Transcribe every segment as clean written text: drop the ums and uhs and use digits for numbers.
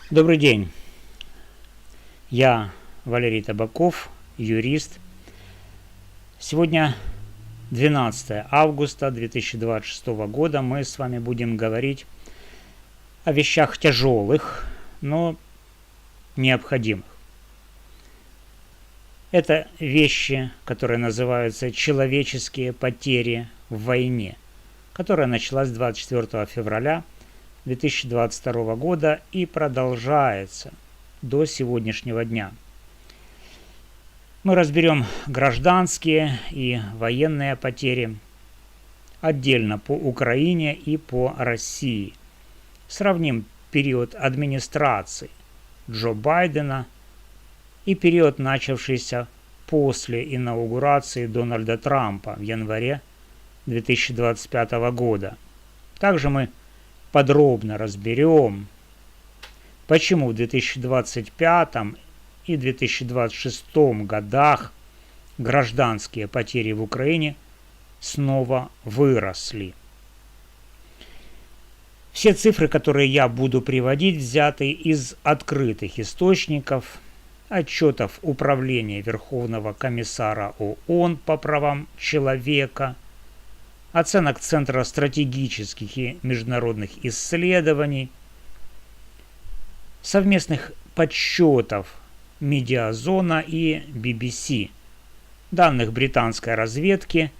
Добрый день. Я Валерий Табаков, юрист. Сегодня 12 августа 2026 года. Мы с вами будем говорить о вещах тяжелых, но необходимых. Это вещи, которые называются «человеческие потери в войне», которая началась 24 февраля 2022 года и продолжается до сегодняшнего дня. Мы разберем гражданские и военные потери отдельно по Украине и по России. Сравним период администрации Джо Байдена и период, начавшийся после инаугурации Дональда Трампа в январе 2025 года. Также мы подробно разберем, почему в 2025 и 2026 годах гражданские потери в Украине снова выросли. Все цифры, которые я буду приводить, взяты из открытых источников, отчетов Управления Верховного комиссара ООН по правам человека, оценок Центра стратегических и международных исследований, совместных подсчетов Медиазона и BBC, данных британской разведки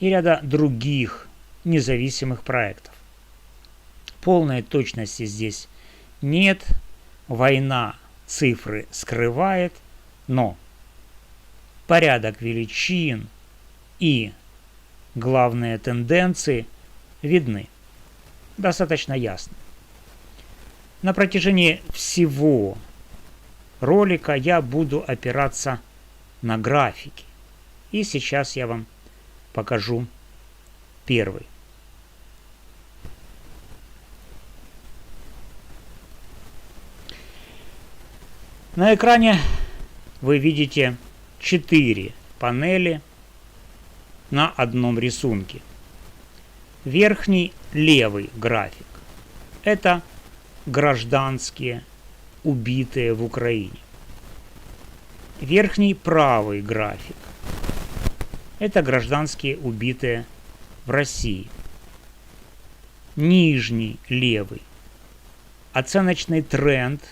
и ряда других независимых проектов. Полной точности здесь нет, война цифры скрывает, но порядок величин и главные тенденции видны достаточно ясно. На протяжении всего ролика я буду опираться на графики. И сейчас я вам покажу первый. На экране вы видите 4 панели на одном рисунке. Верхний левый график – это гражданские, убитые в Украине. Верхний правый график – это гражданские, убитые в России. Нижний левый – оценочный тренд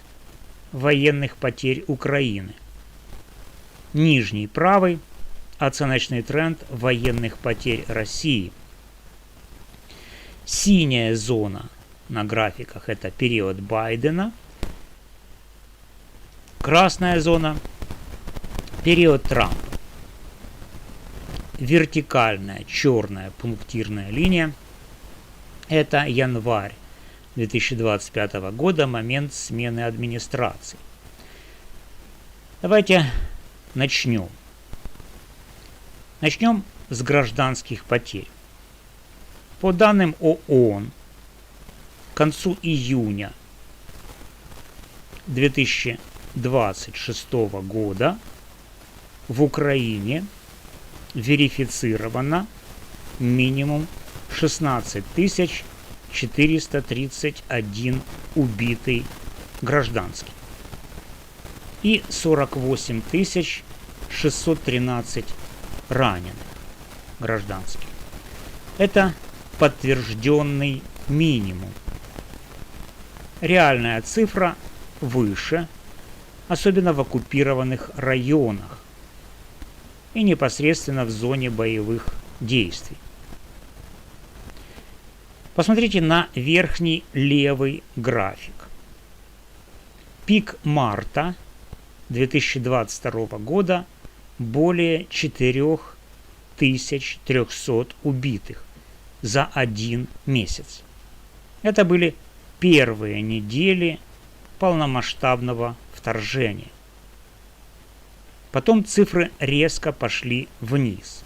военных потерь Украины. Нижний правый – оценочный тренд военных потерь России. Синяя зона на графиках – это период Байдена. Красная зона – период Трампа. Вертикальная черная пунктирная линия – это январь 2025 года, момент смены администрации. Давайте начнем. Начнем с гражданских потерь. По данным ООН, к концу июня 2026 года в Украине верифицировано минимум 16 431 убитый гражданский и 48 613 раненых гражданских. Это подтвержденный минимум. Реальная цифра выше, особенно в оккупированных районах и непосредственно в зоне боевых действий. Посмотрите на верхний левый график. Пик марта 2022 года более 4300 убитых за один месяц. Это были первые недели полномасштабного вторжения. Потом цифры резко пошли вниз.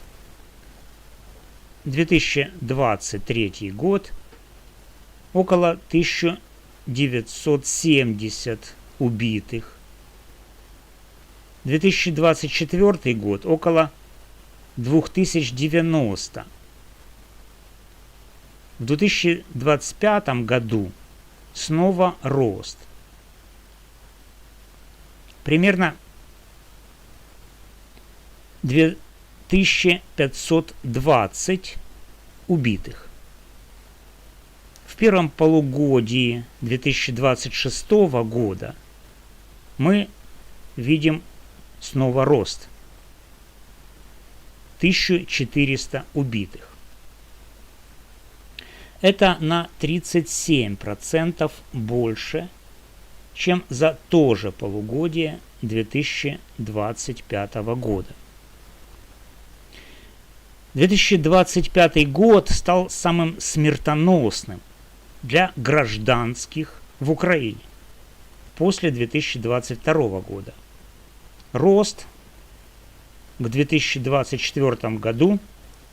2023 год около 1970 убитых. 2024 год около 2090. В 2025 году снова рост. примерно 2520 убитых. В первом полугодии 2026 года мы видим снова рост. 1400 убитых. Это на 37% больше, чем за то же полугодие 2025 года. 2025 год стал самым смертоносным для гражданских в Украине после 2022 года. Рост к 2024 году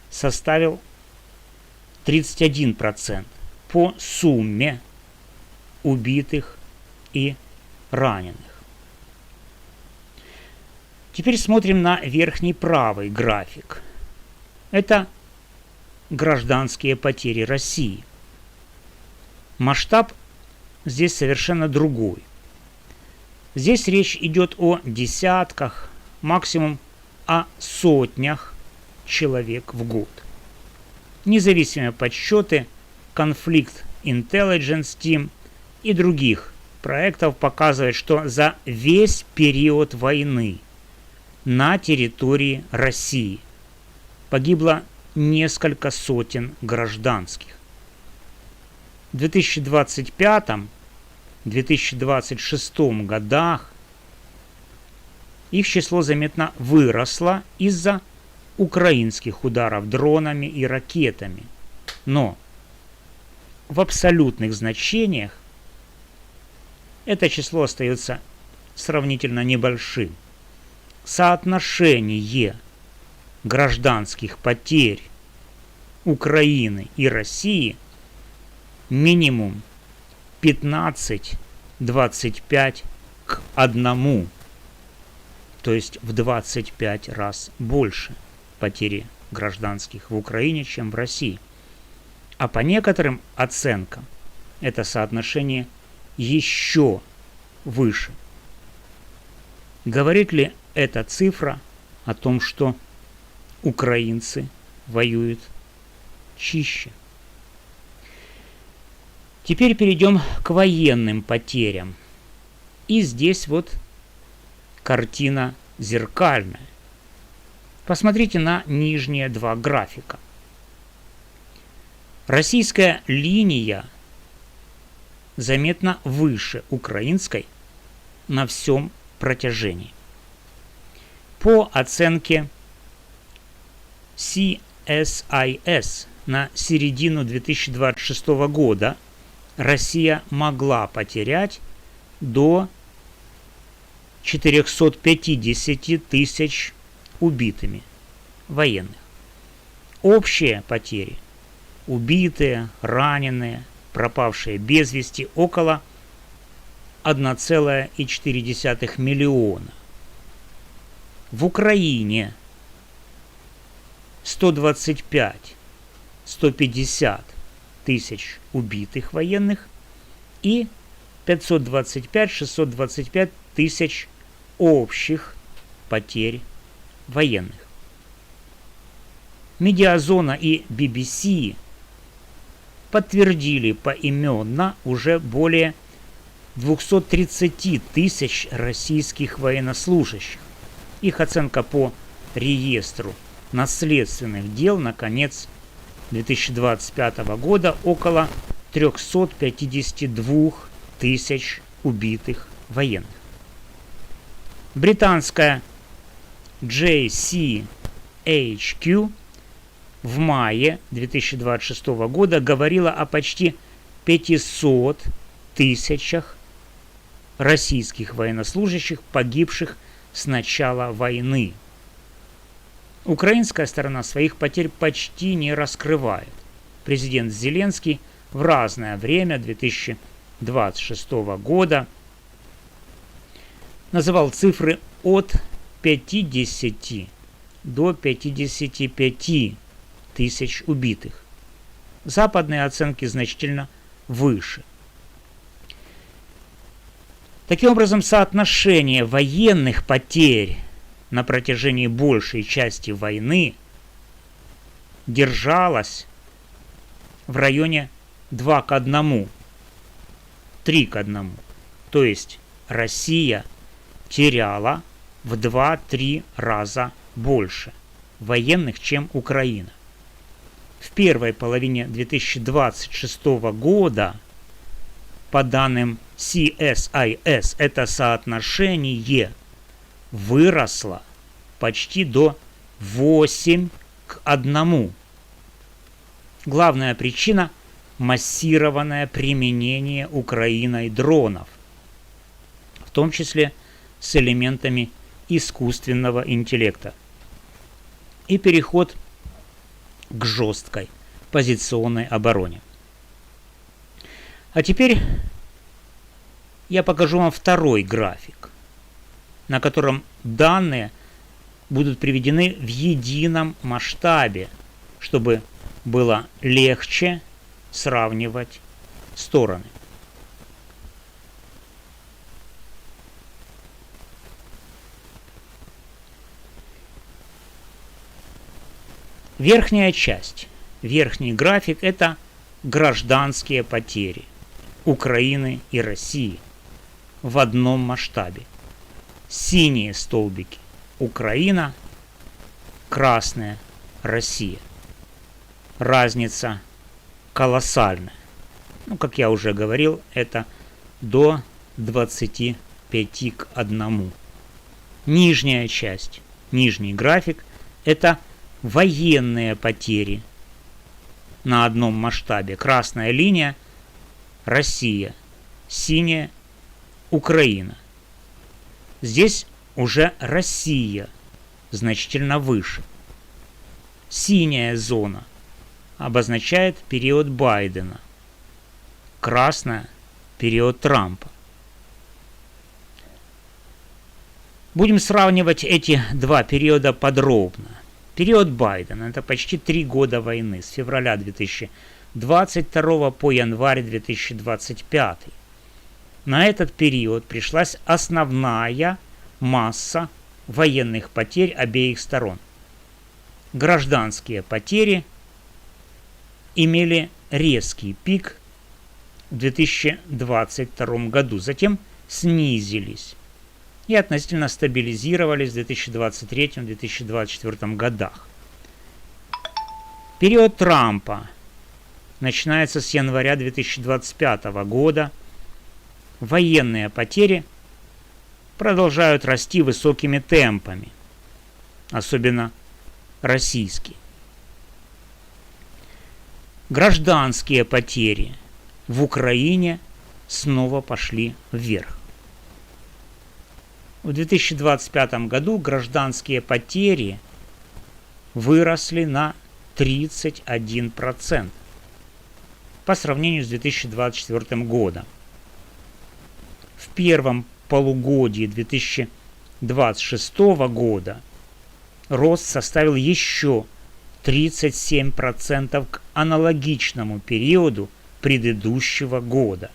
составил 31% по сумме убитых и раненых. Теперь смотрим на верхний правый график. Это гражданские потери России. Масштаб здесь совершенно другой. Здесь речь идет о десятках, максимум о сотнях человек в год. Независимые подсчеты Conflict Intelligence Team и других проектов показывают, что за весь период войны на территории России погибло несколько сотен гражданских. В 2025-2026 годах их число заметно выросло из-за украинских ударов дронами и ракетами. Но в абсолютных значениях это число остается сравнительно небольшим. Соотношение гражданских потерь Украины и России минимум 15-25 к 1. То есть в 25 раз больше потери гражданских в Украине, чем в России. А по некоторым оценкам это соотношение еще выше. Говорит ли эта цифра о том, что украинцы воюют чище? Теперь перейдем к военным потерям. И здесь вот картина зеркальная. Посмотрите на нижние два графика. Российская линия заметно выше украинской на всем протяжении. По оценке CSIS на середину 2026 года Россия могла потерять до 450 тысяч убитыми военных. Общие потери – убитые, раненые, пропавшие без вести – около 1,4 миллиона. В Украине 125-150 тысяч убитых военных и 525-625 тысяч общих потерь военных. Медиазона и BBC подтвердили поименно уже более 230 тысяч российских военнослужащих. Их оценка по реестру наследственных дел на конец 2025 года около 352 тысяч убитых военных. Британская JCHQ в мае 2026 года говорила о почти 500 тысячах российских военнослужащих, погибших с начала войны. Украинская сторона своих потерь почти не раскрывает. Президент Зеленский в разное время 2026 года называл цифры от 50 до 55 тысяч убитых. Западные оценки значительно выше. Таким образом, соотношение военных потерь на протяжении большей части войны держалось в районе 2 к 1, 3 к 1. То есть Россия теряла в 2-3 раза больше военных, чем Украина. В первой половине 2026 года, по данным CSIS, это соотношение выросло почти до 8 к 1. Главная причина – массированное применение Украиной дронов, в том числе с элементами искусственного интеллекта, и переход к жесткой позиционной обороне. А теперь я покажу вам второй график, на котором данные будут приведены в едином масштабе, чтобы было легче сравнивать стороны. Верхняя часть, верхний график – это гражданские потери Украины и России в одном масштабе. Синие столбики – Украина, красная – Россия. Разница колоссальная. Как я уже говорил, это до 25 к 1. Нижняя часть, нижний график – это военные потери на одном масштабе. Красная линия – Россия, синяя – Украина. Здесь уже Россия значительно выше. Синяя зона обозначает период Байдена, красная – период Трампа. Будем сравнивать эти два периода подробно. Период Байдена – это почти 3 года войны, с февраля 2022 по январь 2025. На этот период пришлась основная масса военных потерь обеих сторон. Гражданские потери имели резкий пик в 2022 году, затем снизились и относительно стабилизировались в 2023-2024 годах. Период Трампа начинается с января 2025 года. Военные потери продолжают расти высокими темпами, особенно российские. Гражданские потери в Украине снова пошли вверх. В 2025 году гражданские потери выросли на 31% по сравнению с 2024 годом. В первом полугодии 2026 года рост составил еще 37% к аналогичному периоду предыдущего года.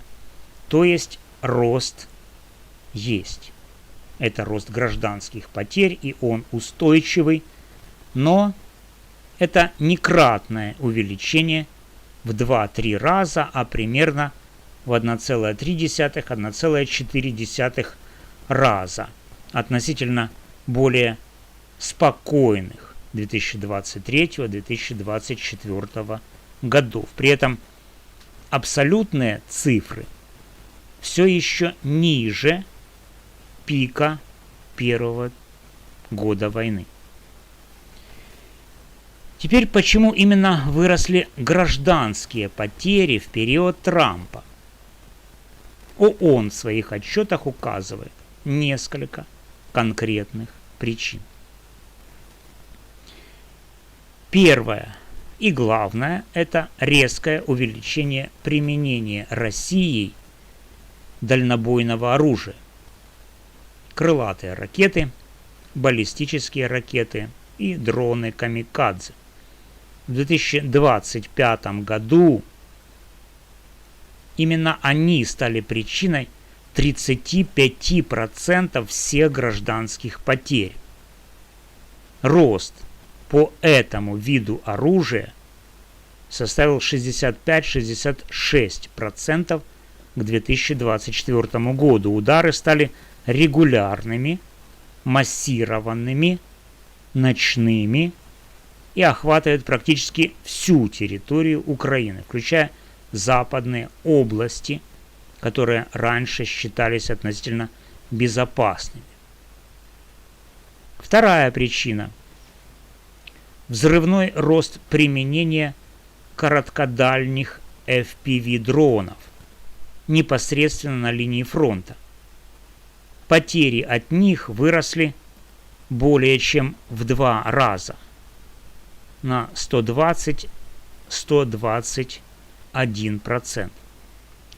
То есть рост есть. Это рост гражданских потерь, и он устойчивый, но это не кратное увеличение в 2-3 раза, а примерно в 1,3-1,4 раза относительно более спокойных 2023-2024 годов. При этом абсолютные цифры все еще ниже пика первого года войны. Теперь, почему именно выросли гражданские потери в период Трампа? ООН в своих отчетах указывает несколько конкретных причин. Первое и главное – это резкое увеличение применения Россией дальнобойного оружия. Крылатые ракеты, баллистические ракеты и дроны камикадзе. В 2025 году именно они стали причиной 35% всех гражданских потерь. Рост по этому виду оружия составил 65-66% к 2024 году. Удары стали регулярными, массированными, ночными и охватывают практически всю территорию Украины, включая западные области, которые раньше считались относительно безопасными. Вторая причина – взрывной рост применения короткодальних FPV-дронов непосредственно на линии фронта. Потери от них выросли более чем в 2 раза – на 120-121%.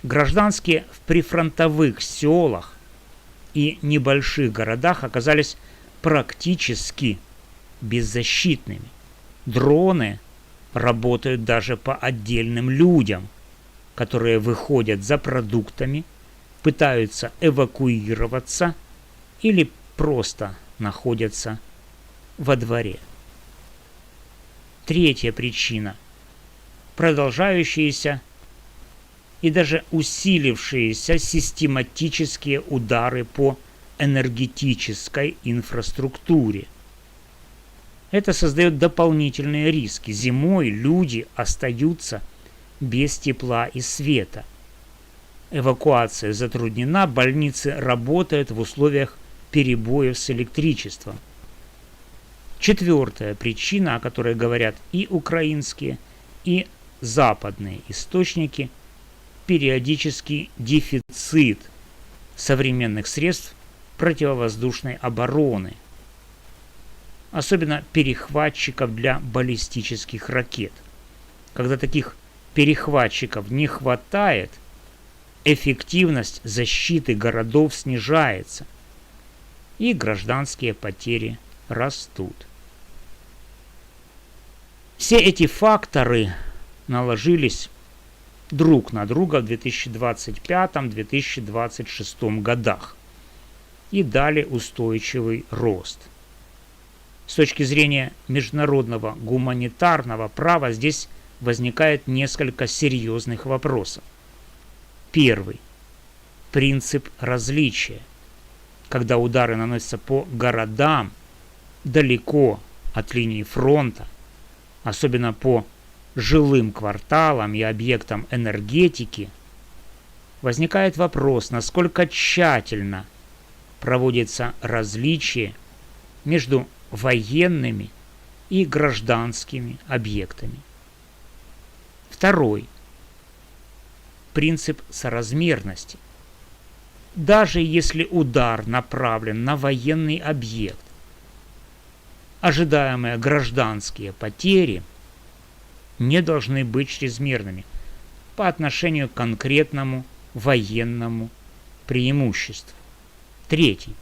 Гражданские в прифронтовых селах и небольших городах оказались практически беззащитными. Дроны работают даже по отдельным людям, которые выходят за продуктами, пытаются эвакуироваться или просто находятся во дворе. Третья причина – продолжающиеся и даже усилившиеся систематические удары по энергетической инфраструктуре. Это создает дополнительные риски. Зимой люди остаются без тепла и света. Эвакуация затруднена, больницы работают в условиях перебоев с электричеством. Четвертая причина, о которой говорят и украинские, и западные источники – периодический дефицит современных средств противовоздушной обороны, особенно перехватчиков для баллистических ракет. Когда таких перехватчиков не хватает, эффективность защиты городов снижается, и гражданские потери растут. Все эти факторы наложились друг на друга в 2025-2026 годах и дали устойчивый рост. С точки зрения международного гуманитарного права здесь возникает несколько серьезных вопросов. Первый. Принцип различия. Когда удары наносятся по городам далеко от линии фронта, особенно по жилым кварталам и объектам энергетики, возникает вопрос, насколько тщательно проводится различие между военными и гражданскими объектами. Второй. Принцип соразмерности. Даже если удар направлен на военный объект, ожидаемые гражданские потери не должны быть чрезмерными по отношению к конкретному военному преимуществу. Третий.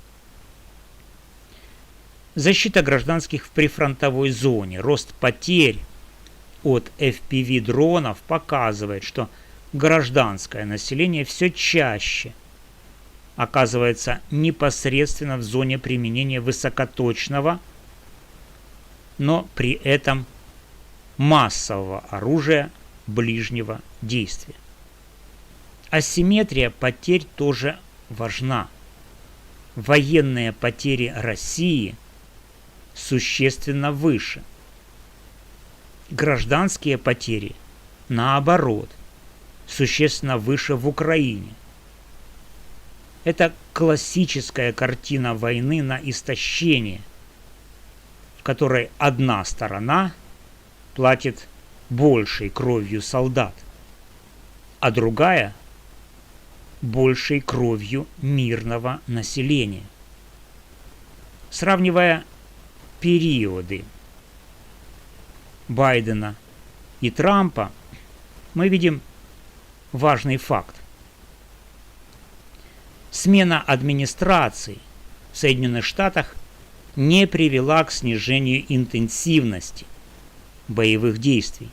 Защита гражданских в прифронтовой зоне. Рост потерь от FPV-дронов показывает, что гражданское население все чаще оказывается непосредственно в зоне применения высокоточного, но при этом массового оружия ближнего действия. Асимметрия потерь тоже важна. Военные потери России существенно выше. Гражданские потери, наоборот, существенно выше в Украине. Это классическая картина войны на истощение, в которой одна сторона платит большей кровью солдат, а другая – большей кровью мирного населения. Сравнивая периоды Байдена и Трампа, мы видим важный факт. Смена администрации в Соединенных Штатах не привела к снижению интенсивности боевых действий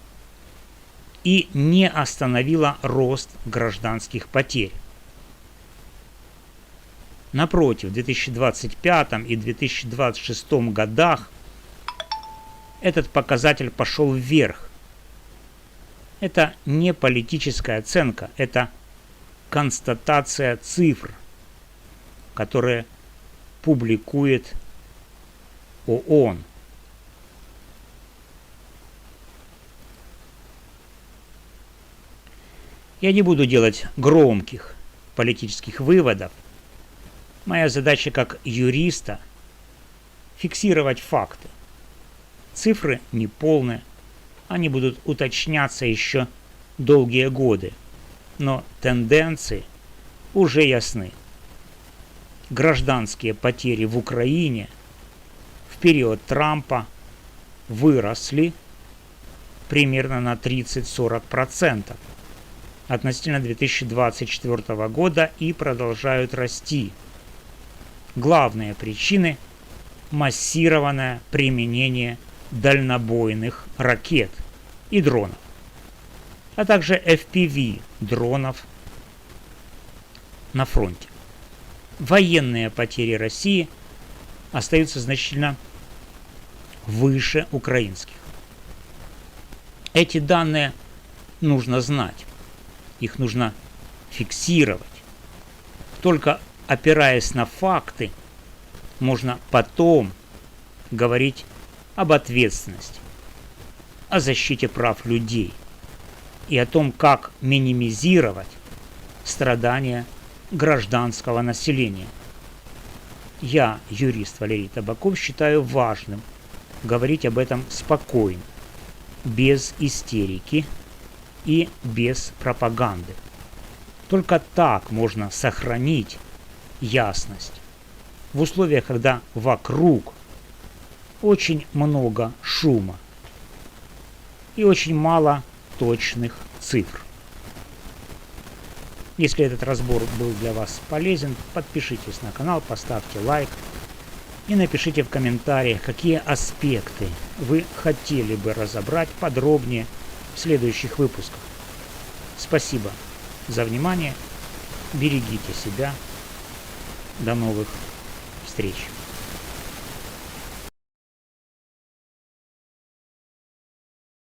и не остановила рост гражданских потерь. Напротив, в 2025 и 2026 годах этот показатель пошел вверх. Это не политическая оценка, это констатация цифр, которые публикует ООН. Я не буду делать громких политических выводов. Моя задача как юриста – фиксировать факты. Цифры неполные, они будут уточняться еще долгие годы, но тенденции уже ясны. Гражданские потери в Украине в период Трампа выросли примерно на 30-40% относительно 2024 года и продолжают расти. Главные причины – массированное применение дальнобойных ракет и дронов, а также FPV дронов на фронте. Военные потери России остаются значительно выше украинских. Эти данные нужно знать, их нужно фиксировать. Только опираясь на факты, можно потом говорить об ответственности, о защите прав людей и о том, как минимизировать страдания гражданского населения. Я, юрист Валерий Табаков, считаю важным говорить об этом спокойно, без истерики и без пропаганды. Только так можно сохранить ясность в условиях, когда вокруг очень много шума и очень мало точных цифр. Если этот разбор был для вас полезен, подпишитесь на канал, поставьте лайк и напишите в комментариях, какие аспекты вы хотели бы разобрать подробнее в следующих выпусках. Спасибо за внимание. Берегите себя. До новых встреч.